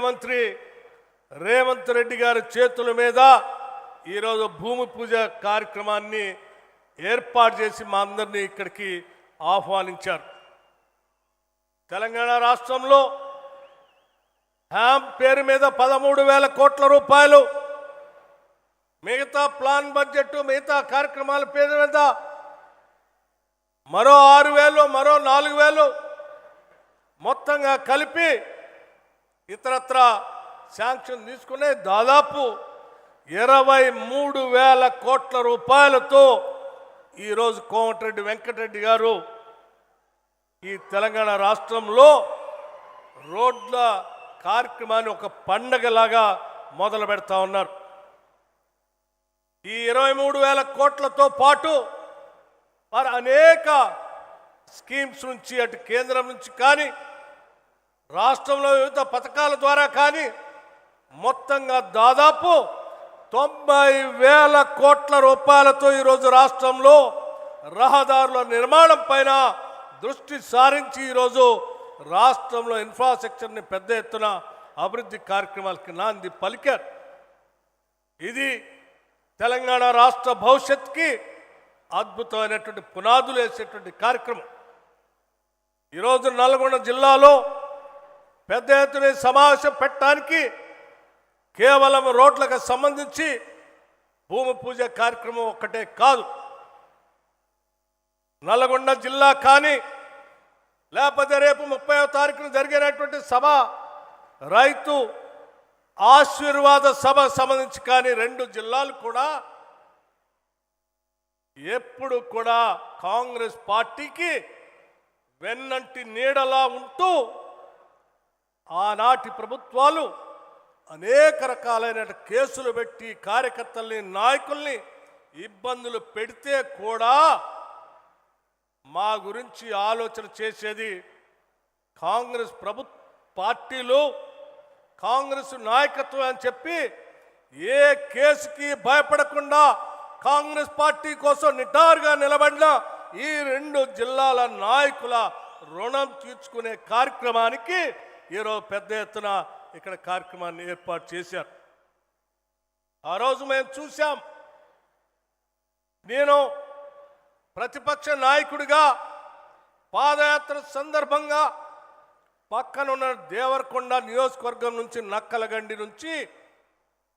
ముఖ్యమంత్రి రేవంత్ రెడ్డి గారి చేతుల మీద ఈరోజు భూమి పూజ కార్యక్రమాన్ని ఏర్పాటు చేసి మా అందరినీ ఇక్కడికి ఆహ్వానించారు. తెలంగాణ రాష్ట్రంలో హ్యామ్ పేరు మీద 13,000 కోట్ల రూపాయలు, మిగతా ప్లాన్ బడ్జెట్ మిగతా కార్యక్రమాల పేరు మీద మరో 6,000 మరో 4,000 మొత్తంగా కలిపి ఇతరత్ర శాంక్షన్ తీసుకునే దాదాపు 23,000 కోట్ల రూపాయలతో ఈరోజు కోమటిరెడ్డి వెంకటరెడ్డి గారు ఈ తెలంగాణ రాష్ట్రంలో రోడ్ల కార్యక్రమాన్ని ఒక పండగలాగా మొదలు పెడతా ఉన్నారు. ఈ 23,000 కోట్లతో పాటు వారు అనేక స్కీమ్స్ నుంచి అటు కేంద్రం నుంచి కానీ రాష్ట్రంలో వివిధ పథకాల ద్వారా కానీ మొత్తంగా దాదాపు 90,000 కోట్ల రూపాయలతో ఈరోజు రాష్ట్రంలో రహదారుల నిర్మాణం పైన దృష్టి సారించి ఈరోజు రాష్ట్రంలో ఇన్ఫ్రాస్ట్రక్చర్ని పెద్ద ఎత్తున అభివృద్ధి కార్యక్రమాలకి నాంది పలికారు. ఇది తెలంగాణ రాష్ట్ర భవిష్యత్తుకి అద్భుతమైనటువంటి పునాదులు వేసేటువంటి కార్యక్రమం. ఈరోజు నల్గొండ జిల్లాలో పెద్ద ఎత్తున సమావేశం పెట్టడానికి కేవలం రోడ్లకు సంబంధించి భూమి పూజ కార్యక్రమం ఒక్కటే కాదు, నల్గొండ జిల్లా కానీ లేకపోతే రేపు 30వ తారీఖున జరిగినటువంటి సభ రైతు ఆశీర్వాద సభ సంబంధించి కానీ 2 జిల్లాలు కూడా ఎప్పుడు కూడా కాంగ్రెస్ పార్టీకి వెన్నంటి నీడలా ఉంటూ ఆనాటి ప్రభుత్వాలు అనేక రకాలైన కేసులు పెట్టి కార్యకర్తల్ని నాయకుల్ని ఇబ్బందులు పెడితే కూడా మా గురించి ఆలోచన చేసేది కాంగ్రెస్ పార్టీలు కాంగ్రెస్ నాయకత్వం అని చెప్పి ఏ కేసుకి భయపడకుండా కాంగ్రెస్ పార్టీ కోసం నిటారుగా నిలబడిన ఈ 2 జిల్లాల నాయకుల రుణం తీర్చుకునే కార్యక్రమానికి ఈరోజు పెద్ద ఎత్తున ఇక్కడ కార్యక్రమాన్ని ఏర్పాటు చేశారు. ఆ రోజు మేము చూసాం. నేను ప్రతిపక్ష నాయకుడిగా పాదయాత్ర సందర్భంగా పక్కనున్న దేవరకొండ నియోజకవర్గం నుంచి నక్కలగండి నుంచి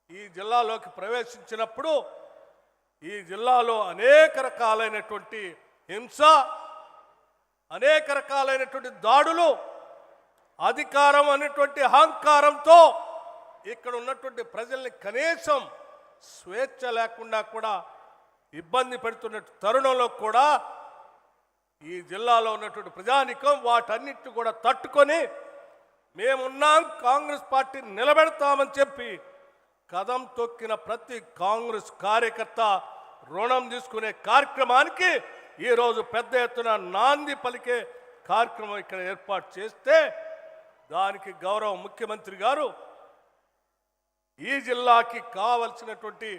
ఈ జిల్లాలోకి ప్రవేశించినప్పుడు ఈ జిల్లాలో అనేక రకాలైనటువంటి హింస, అనేక రకాలైనటువంటి దాడులు, అధికారం అనేటువంటి అహంకారంతో ఇక్కడ ఉన్నటువంటి ప్రజల్ని కనీసం స్వేచ్ఛ లేకుండా కూడా ఇబ్బంది పెడుతున్న తరుణంలో కూడా ఈ జిల్లాలో ఉన్నటువంటి ప్రజానికం వాటన్నిటిని కూడా తట్టుకొని మేమున్నాం, కాంగ్రెస్ పార్టీ నిలబెడతామని చెప్పి కదం తొక్కిన ప్రతి కాంగ్రెస్ కార్యకర్త రుణం తీసుకునే కార్యక్రమానికి ఈరోజు పెద్ద ఎత్తున నాంది పలికే కార్యక్రమం ఇక్కడ ఏర్పాటు చేస్తే దానికి గౌరవ ముఖ్యమంత్రి గారు ఈ జిల్లాకి కావలసినటువంటి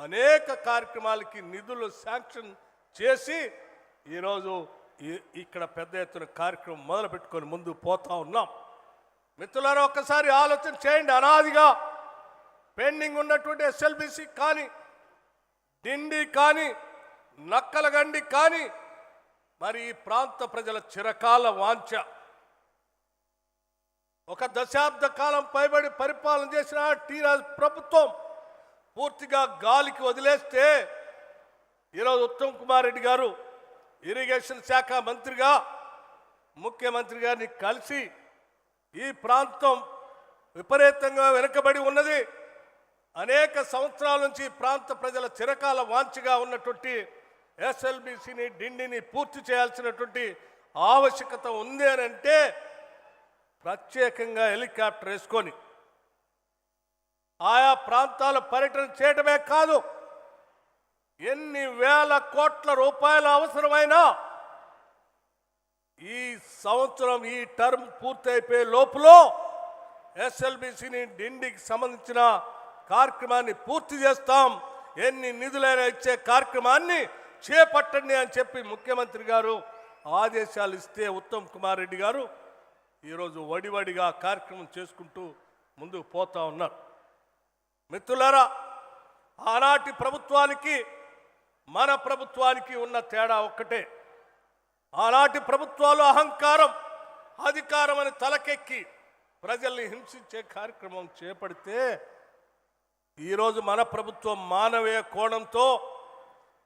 అనేక కార్యక్రమాలకి నిధులు శాంక్షన్ చేసి ఈరోజు ఇక్కడ పెద్ద ఎత్తున కార్యక్రమం మొదలు పెట్టుకొని ముందు పోతా ఉన్నాం. మిత్రులారా, ఒక్కసారి ఆలోచన చేయండి. అనాదిగా పెండింగ్ ఉన్నటువంటి ఎస్ఎల్బిసి కానీ, డిండి కానీ, నక్కలగండి కానీ మరి ఈ ప్రాంత ప్రజల చిరకాల వాంఛ. ఒక దశాబ్ద కాలం పైబడి పరిపాలన చేసిన టీఆర్ఎస్ ప్రభుత్వం పూర్తిగా గాలికి వదిలేస్తే ఈరోజు ఉత్తమ్ కుమార్ రెడ్డి గారు ఇరిగేషన్ శాఖ మంత్రిగా ముఖ్యమంత్రి గారిని కలిసి ఈ ప్రాంతం విపరీతంగా వెనుకబడి ఉన్నది, అనేక సంవత్సరాల నుంచి ప్రాంత ప్రజల చిరకాల వాంఛగా ఉన్నటువంటి ఎస్ఎల్బిసిని డిండిని పూర్తి చేయాల్సినటువంటి ఆవశ్యకత ఉంది అని అంటే ప్రత్యేకంగా హెలికాప్టర్ వేసుకొని ఆయా ప్రాంతాల పర్యటన చేయడమే కాదు, ఎన్ని వేల కోట్ల రూపాయల అవసరమైనా ఈ సంవత్సరం ఈ టర్మ్ పూర్తయిపోయే లోపల ఎస్ఎల్బిసిని డిండికి సంబంధించిన కార్యక్రమాన్ని పూర్తి చేస్తాం, ఎన్ని నిధులైనా ఇచ్చే కార్యక్రమాన్ని చేపట్టండి అని చెప్పి ముఖ్యమంత్రి గారు ఆదేశాలు ఇస్తే ఉత్తమ్ కుమార్ రెడ్డి గారు ఈరోజు వడివడిగా కార్యక్రమం చేసుకుంటూ ముందుకు పోతా ఉన్నారు. మిత్రులారా, ఆనాటి ప్రభుత్వానికి మన ప్రభుత్వానికి ఉన్న తేడా ఒక్కటే. ఆనాటి ప్రభుత్వాలు అహంకారం, అధికారం అని తలకెక్కి ప్రజల్ని హింసించే కార్యక్రమం చేపడితే, ఈరోజు మన ప్రభుత్వం మానవీయ కోణంతో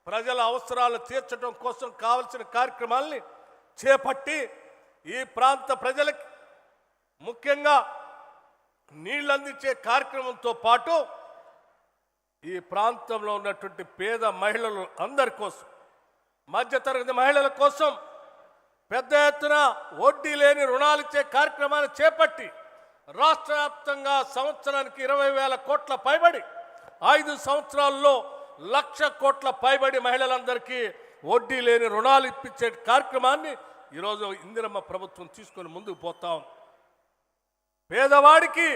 ప్రజల అవసరాలు తీర్చడం కోసం కావలసిన కార్యక్రమాల్ని చేపట్టి ఈ ప్రాంత ప్రజలకి ముఖ్యంగా నీళ్ళు అందించే కార్యక్రమంతో పాటు ఈ ప్రాంతంలో ఉన్నటువంటి పేద మహిళలు అందరి కోసం, మధ్యతరగతి మహిళల కోసం పెద్ద ఎత్తున వడ్డీ లేని రుణాలు ఇచ్చే కార్యక్రమాన్ని చేపట్టి రాష్ట్ర వ్యాప్తంగా సంవత్సరానికి 20,000 కోట్ల పైబడి 5 సంవత్సరాల్లో 1,00,000 కోట్ల పైబడి మహిళలందరికీ వడ్డీ లేని రుణాలు ఇప్పించే కార్యక్రమాన్ని ఈరోజు ఇందిరమ్మ ప్రభుత్వం తీసుకొని ముందుకు పోతాం. పేదవాడికి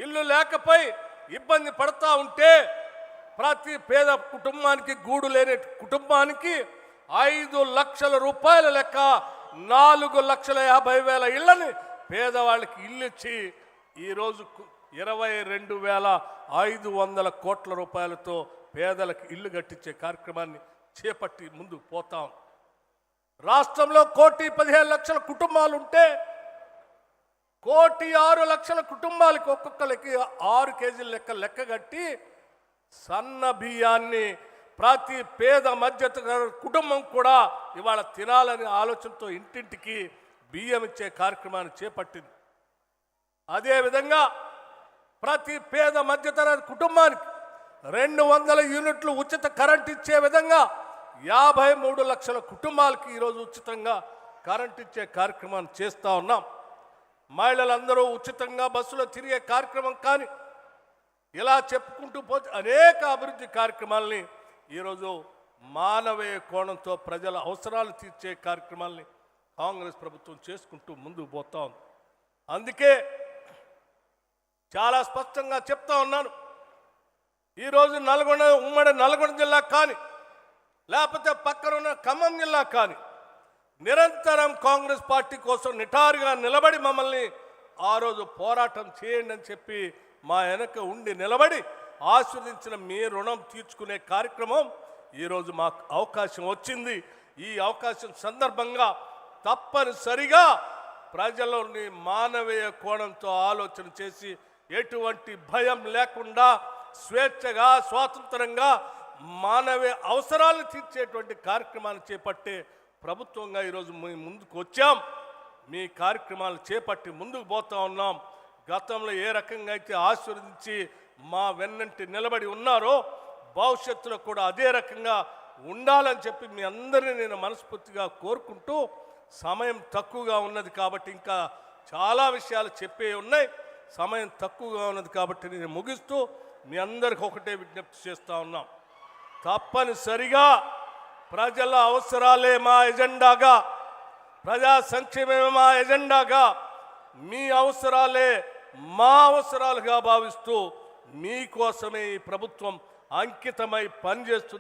ఇల్లు లేకపోయి ఇబ్బంది పడతా ఉంటే ప్రతి పేద కుటుంబానికి, గూడు లేని కుటుంబానికి 5 లక్షల రూపాయల లెక్క 4,50,000 ఇళ్లని పేదవాళ్ళకి ఇల్లు ఇచ్చి ఈరోజు 22,500 కోట్ల రూపాయలతో పేదలకు ఇల్లు కట్టించే కార్యక్రమాన్ని చేపట్టి ముందుకు పోతాం. రాష్ట్రంలో 1,15,00,000 కుటుంబాలు ఉంటే 1,06,00,000 కుటుంబాలకు ఒక్కొక్కరికి 6 కేజీల లెక్క కట్టి సన్న బియ్యాన్ని ప్రతి పేద మధ్యతరగతి కుటుంబం కూడా ఇవాళ తినాలనే ఆలోచనతో ఇంటింటికి బియ్యం ఇచ్చే కార్యక్రమాన్ని చేపట్టింది. అదేవిధంగా ప్రతి పేద మధ్యతరగతి కుటుంబానికి 200 యూనిట్లు ఉచిత కరెంట్ ఇచ్చే విధంగా 53 లక్షల కుటుంబాలకి ఈరోజు ఉచితంగా కరెంట్ ఇచ్చే కార్యక్రమాన్ని చేస్తూ ఉన్నాం. మహిళలందరూ ఉచితంగా బస్సులో తిరిగే కార్యక్రమం కానీ ఇలా చెప్పుకుంటూ పోతే అనేక అభివృద్ధి కార్యక్రమాలని ఈరోజు మానవీయ కోణంతో ప్రజల అవసరాలు తీర్చే కార్యక్రమాల్ని కాంగ్రెస్ ప్రభుత్వం చేసుకుంటూ ముందుకు పోతా ఉంది. అందుకే చాలా స్పష్టంగా చెప్తా ఉన్నాను, ఈరోజు ఉమ్మడి నల్గొండ జిల్లా కానీ లేకపోతే పక్కనున్న ఖమ్మం జిల్లా కానీ నిరంతరం కాంగ్రెస్ పార్టీ కోసం నిటారుగా నిలబడి మమ్మల్ని ఆ రోజు పోరాటం చేయండి అని చెప్పి మా వెనక ఉండి నిలబడి ఆశీర్వదించిన మీ రుణం తీర్చుకునే కార్యక్రమం ఈరోజు మాకు అవకాశం వచ్చింది. ఈ అవకాశం సందర్భంగా తప్పనిసరిగా ప్రజలని మానవీయ కోణంతో ఆలోచన చేసి ఎటువంటి భయం లేకుండా స్వేచ్ఛగా, స్వాతంత్రంగా మానవీయ అవసరాలను తీర్చేటువంటి కార్యక్రమాన్ని చేపట్టే ప్రభుత్వంగా ఈరోజు ముందుకు వచ్చాం. మీ కార్యక్రమాలు చేపట్టి ముందుకు పోతా ఉన్నాం. గతంలో ఏ రకంగా అయితే ఆశీర్వదించి మా వెన్నంటి నిలబడి ఉన్నారో భవిష్యత్తులో కూడా అదే రకంగా ఉండాలని చెప్పి మీ అందరినీ నేను మనస్ఫూర్తిగా కోరుకుంటూ, సమయం తక్కువగా ఉన్నది కాబట్టి ఇంకా చాలా విషయాలు చెప్పే ఉన్నాయి, సమయం తక్కువగా ఉన్నది కాబట్టి నేను ముగిస్తూ మీ అందరికి ఒకటే విజ్ఞప్తి చేస్తూ ఉన్నాం. తప్పనిసరిగా ప్రజల అవసరాలే మా ఎజెండాగా, ప్రజా సంక్షేమమే మా ఎజెండాగా, మీ అవసరాలే మా అవసరాలుగా భావిస్తూ మీకోసమే ఈ ప్రభుత్వం అంకితమై పనిచేస్తుంది.